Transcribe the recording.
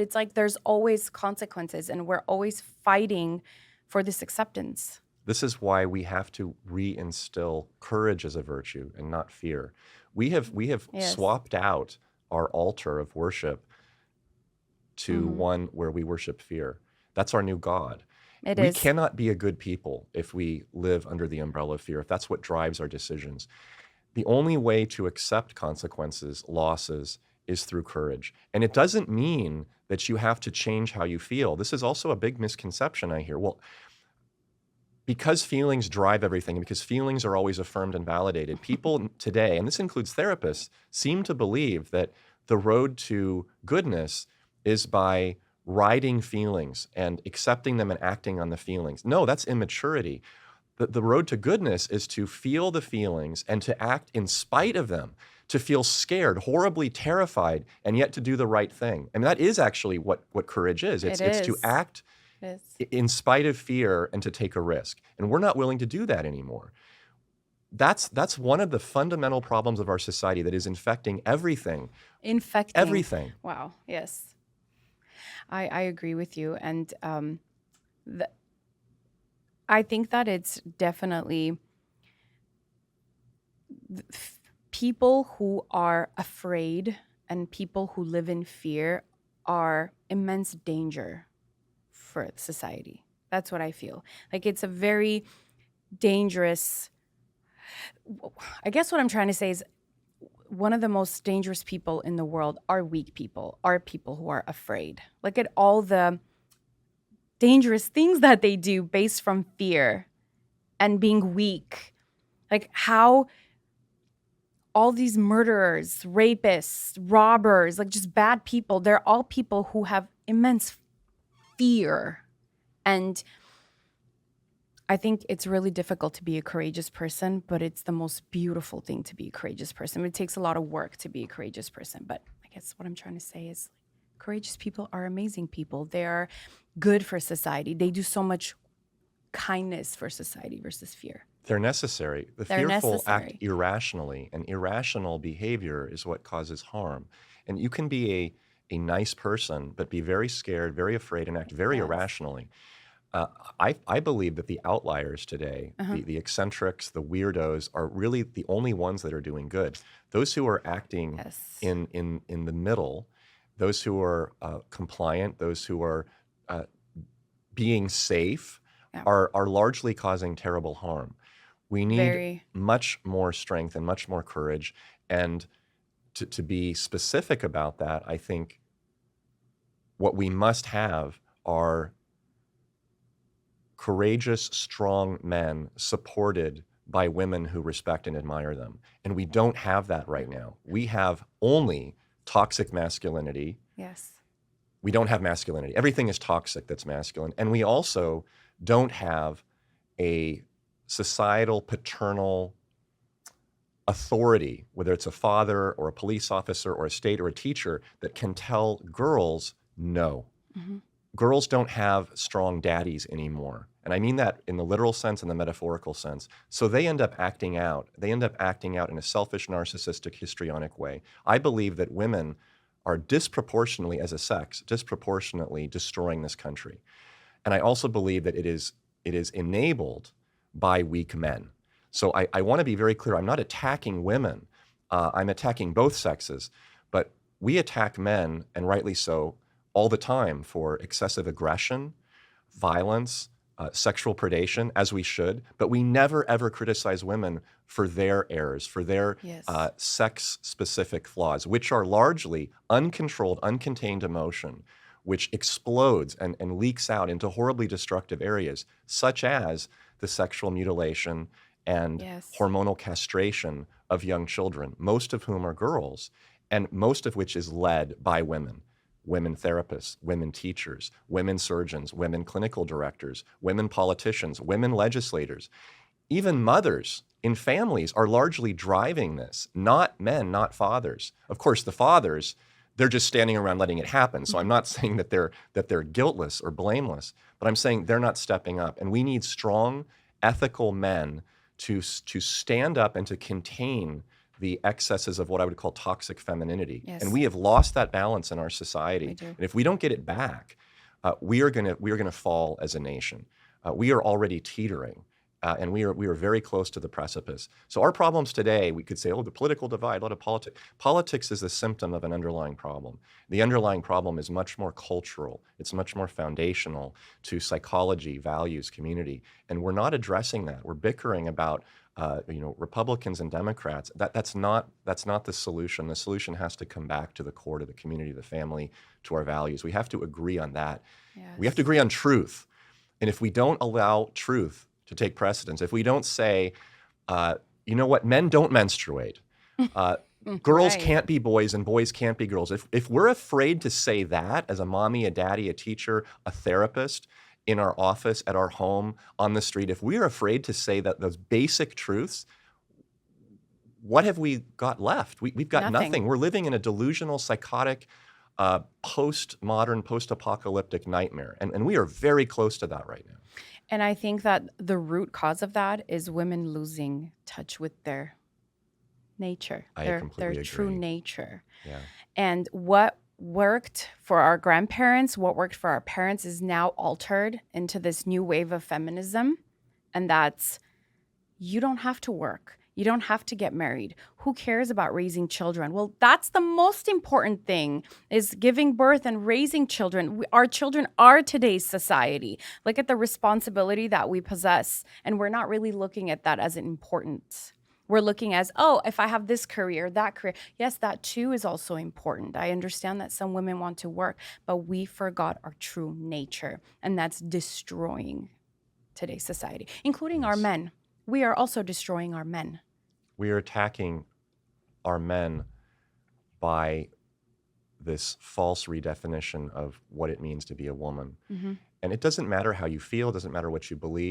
It's like there's always consequences, and we're always fighting for this acceptance. This is why we have to reinstill courage as a virtue and not fear. We have Yes. swapped out our altar of worship to Hmm. one where we worship fear. That's our new God. It We is. cannot be a good people if we live under the umbrella of fear, if that's what drives our decisions. The only way to accept consequences, losses, is through courage. And it doesn't mean that you have to change how you feel. This is also a big misconception I hear. Well, because feelings drive everything, and because feelings are always affirmed and validated, people today, and this includes therapists, seem to believe that the road to goodness is by riding feelings and accepting them and acting on the feelings. No, that's immaturity. The road to goodness is to feel the feelings and to act in spite of them, to feel scared, horribly terrified, and yet to do the right thing. And that is actually what courage is. It It's to is. act It is. in spite of fear and to take a risk. And we're not willing to do that anymore. That's one of the fundamental problems of our society that is infecting everything. Infecting. Everything. Wow. Yes. I agree with you. And the, I think that it's definitely people who are afraid and people who live in fear are immense danger for society. That's what I feel. Like it's a very dangerous. I guess what I'm trying to say is one of the most dangerous people in the world are weak people, are people who are afraid. Look at all the dangerous things that they do based from fear and being weak. Like how all these murderers, rapists, robbers, like just bad people, they're all people who have immense fear. And I think it's really difficult to be a courageous person, but it's the most beautiful thing to be a courageous person. It takes a lot of work to be a courageous person. But I guess what I'm trying to say is courageous people are amazing people. They are good for society. They do so much kindness for society versus fear. They're necessary. The They're fearful act necessary. irrationally, and irrational behavior is what causes harm. And you can be a nice person, but be very scared, very afraid, and act very Yes. irrationally. I believe that the outliers today, Uh-huh. the eccentrics, the weirdos, are really the only ones that are doing good. Those who are acting Yes. in the middle, those who are compliant, those who are uh, being safe, Yeah. are largely causing terrible harm. We need Very. much more strength and much more courage. And to be specific about that, I think what we must have are courageous, strong men supported by women who respect and admire them. And we don't have that right now. We have only toxic masculinity. Yes. We don't have masculinity. Everything is toxic that's masculine. And we also don't have a societal, paternal authority, whether it's a father or a police officer or a state or a teacher, that can tell girls no. Mm-hmm. Girls don't have strong daddies anymore. And I mean that in the literal sense and the metaphorical sense. So they end up acting out. They end up acting out in a selfish, narcissistic, histrionic way. I believe that women are disproportionately, as a sex, disproportionately destroying this country. And I also believe that it is enabled by weak men. So I want to be very clear. I'm not attacking women. I'm attacking both sexes. But we attack men, and rightly so, all the time for excessive aggression, violence, sexual predation, as we should. But we never, ever criticize women for their errors, for their Yes. sex-specific flaws, which are largely uncontrolled, uncontained emotion, which explodes and leaks out into horribly destructive areas, such as the sexual mutilation and Yes. hormonal castration of young children, most of whom are girls, and most of which is led by women. Women therapists, women teachers, women surgeons, women clinical directors, women politicians, women legislators. Even mothers in families are largely driving this, not men, not fathers. Of course, the fathers, they're just standing around letting it happen. So I'm not saying that they're guiltless or blameless, but I'm saying they're not stepping up. And we need strong, ethical men to stand up and to contain the excesses of what I would call toxic femininity. Yes. And we have lost that balance in our society. We do. And if we don't get it back, we are gonna fall as a nation. We are already teetering. And we are very close to the precipice. So our problems today, we could say, oh, the political divide, a lot of politics. Politics is a symptom of an underlying problem. The underlying problem is much more cultural. It's much more foundational to psychology, values, community. And we're not addressing that. We're bickering about Republicans and Democrats. That's not the solution. The solution has to come back to the core, to the community, the family, to our values. We have to agree on that. Yes. We have to agree on truth. And if we don't allow truth to take precedence, if we don't say, you know what, men don't menstruate, girls Right. can't be boys and boys can't be girls. If we're afraid to say that as a mommy, a daddy, a teacher, a therapist, in our office, at our home, on the street, if we're afraid to say that those basic truths, what have we got left? We've got nothing. We're living in a delusional, psychotic, postmodern, post-apocalyptic nightmare. And we are very close to that right now. And I think that the root cause of that is women losing touch with their nature, their true agree. nature. Yeah. And what worked for our grandparents, what worked for our parents is now altered into this new wave of feminism. And that's, you don't have to work. You don't have to get married. Who cares about raising children? Well, that's the most important thing, is giving birth and raising children. Our children are today's society. Look at the responsibility that we possess. And we're not really looking at that as important. We're looking as, oh, if I have this career, that career. Yes, that too is also important. I understand that some women want to work, but we forgot our true nature. And that's destroying today's society, including our men. We are also destroying our men. We are attacking our men by this false redefinition of what it means to be a woman. Mm-hmm. And it doesn't matter how you feel, it doesn't matter what you believe.